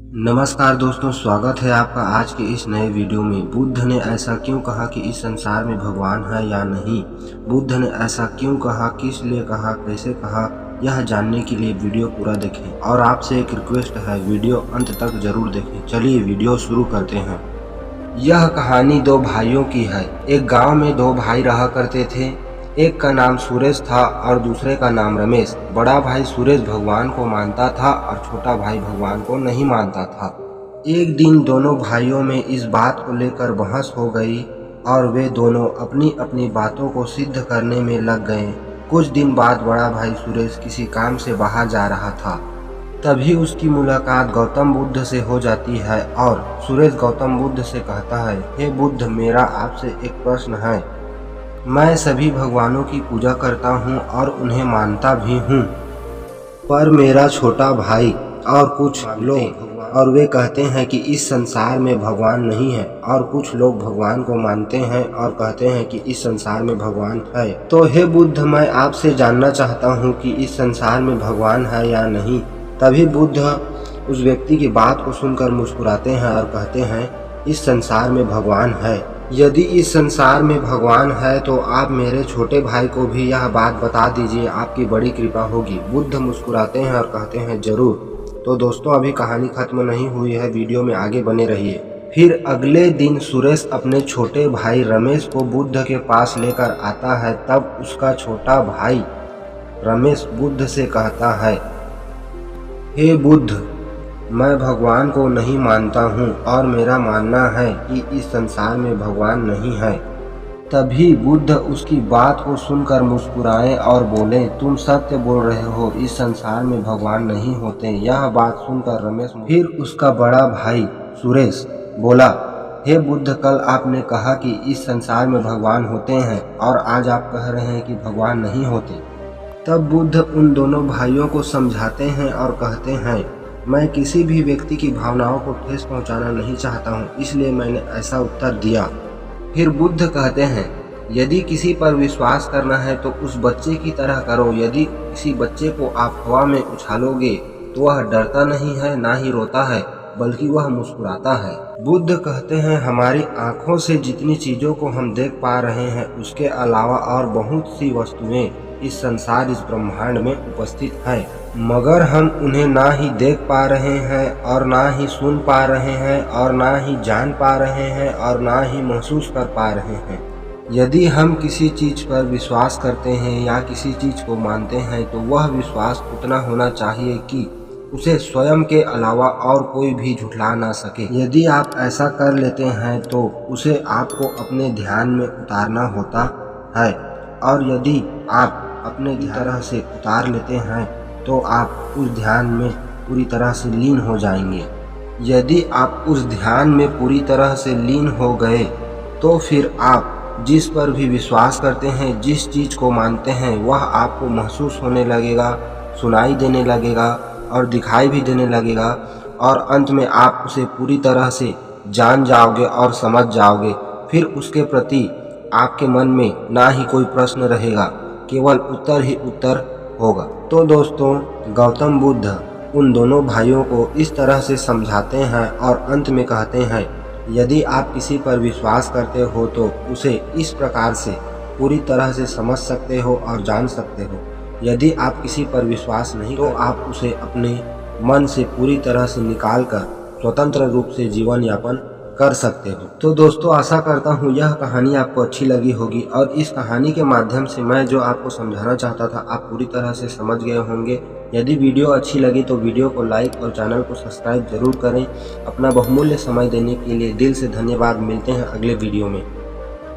नमस्कार दोस्तों, स्वागत है आपका आज के इस नए वीडियो में। बुद्ध ने ऐसा क्यों कहा कि इस संसार में भगवान है या नहीं? बुद्ध ने ऐसा क्यों कहा, किस लिए कहा, कैसे कहा, यह जानने के लिए वीडियो पूरा देखें। और आपसे एक रिक्वेस्ट है, वीडियो अंत तक जरूर देखें। चलिए वीडियो शुरू करते हैं। यह कहानी दो भाइयों की है। एक गांव में दो भाई रहा करते थे। एक का नाम सुरेश था और दूसरे का नाम रमेश। बड़ा भाई सुरेश भगवान को मानता था और छोटा भाई भगवान को नहीं मानता था। एक दिन दोनों भाइयों में इस बात को लेकर बहस हो गई और वे दोनों अपनी अपनी बातों को सिद्ध करने में लग गए। कुछ दिन बाद बड़ा भाई सुरेश किसी काम से बाहर जा रहा था। तभी उसकी मुलाकात गौतम बुद्ध से हो जाती है और सुरेश गौतम बुद्ध से कहता है, हे बुद्ध, मेरा आपसे एक प्रश्न है। मैं सभी भगवानों की पूजा करता हूँ और उन्हें मानता भी हूँ, पर मेरा छोटा भाई और कुछ लोग और वे कहते हैं कि इस संसार में भगवान नहीं है, और कुछ लोग भगवान को मानते हैं और कहते हैं कि इस संसार में भगवान है। तो हे बुद्ध, मैं आपसे जानना चाहता हूँ कि इस संसार में भगवान है या नहीं। तभी बुद्ध उस व्यक्ति की बात को सुनकर मुस्कुराते हैं और कहते हैं, इस संसार में भगवान है। यदि इस संसार में भगवान है तो आप मेरे छोटे भाई को भी यह बात बता दीजिए, आपकी बड़ी कृपा होगी। बुद्ध मुस्कुराते हैं और कहते हैं, जरूर। तो दोस्तों, अभी कहानी खत्म नहीं हुई है, वीडियो में आगे बने रहिए। फिर अगले दिन सुरेश अपने छोटे भाई रमेश को बुद्ध के पास लेकर आता है। तब उसका छोटा भाई रमेश बुद्ध से कहता है, हे बुद्ध, मैं भगवान को नहीं मानता हूँ और मेरा मानना है कि इस संसार में भगवान नहीं है। तभी बुद्ध उसकी बात को सुनकर मुस्कुराए और बोले, तुम सत्य बोल रहे हो, इस संसार में भगवान नहीं होते। यह बात सुनकर रमेश फिर उसका बड़ा भाई सुरेश बोला, हे बुद्ध, कल आपने कहा कि इस संसार में भगवान होते हैं और आज आप कह रहे हैं कि भगवान नहीं होते। तब बुद्ध उन दोनों भाइयों को समझाते हैं और कहते हैं, मैं किसी भी व्यक्ति की भावनाओं को ठेस पहुंचाना नहीं चाहता हूं, इसलिए मैंने ऐसा उत्तर दिया। फिर बुद्ध कहते हैं, यदि किसी पर विश्वास करना है तो उस बच्चे की तरह करो। यदि किसी बच्चे को आप हवा में उछालोगे तो वह डरता नहीं है, ना ही रोता है, बल्कि वह मुस्कुराता है। बुद्ध कहते हैं, हमारी आंखों से जितनी चीजों को हम देख पा रहे हैं, उसके अलावा और बहुत सी वस्तुएं इस संसार, इस ब्रह्मांड में उपस्थित है, मगर हम उन्हें ना ही देख पा रहे हैं और ना ही सुन पा रहे हैं और ना ही जान पा रहे हैं और ना ही महसूस कर पा रहे हैं। यदि हम किसी चीज पर विश्वास करते हैं या किसी चीज को मानते हैं तो वह विश्वास उतना होना चाहिए कि उसे स्वयं के अलावा और कोई भी झुठला ना सके। यदि आप ऐसा कर लेते हैं तो उसे आपको अपने ध्यान में उतारना होता है, और यदि आप अपने तरह से उतार लेते हैं तो आप उस ध्यान में पूरी तरह से लीन हो जाएंगे। यदि आप उस ध्यान में पूरी तरह से लीन हो गए तो फिर आप जिस पर भी विश्वास करते हैं, जिस चीज को मानते हैं, वह आपको महसूस होने लगेगा, सुनाई देने लगेगा और दिखाई भी देने लगेगा, और अंत में आप उसे पूरी तरह से जान जाओगे और समझ जाओगे। फिर उसके प्रति आपके मन में ना ही कोई प्रश्न रहेगा, केवल उत्तर ही उत्तर होगा। तो दोस्तों, गौतम बुद्ध उन दोनों भाइयों को इस तरह से समझाते हैं और अंत में कहते हैं, यदि आप किसी पर विश्वास करते हो तो उसे इस प्रकार से पूरी तरह से समझ सकते हो और जान सकते हो। यदि आप किसी पर विश्वास नहीं तो आप उसे अपने मन से पूरी तरह से निकाल कर स्वतंत्र रूप से जीवन यापन कर सकते हो। तो दोस्तों, आशा करता हूँ यह कहानी आपको अच्छी लगी होगी और इस कहानी के माध्यम से मैं जो आपको समझाना चाहता था आप पूरी तरह से समझ गए होंगे। यदि वीडियो अच्छी लगी तो वीडियो को लाइक और चैनल को सब्सक्राइब जरूर करें। अपना बहुमूल्य समय देने के लिए दिल से धन्यवाद। मिलते हैं अगले वीडियो में।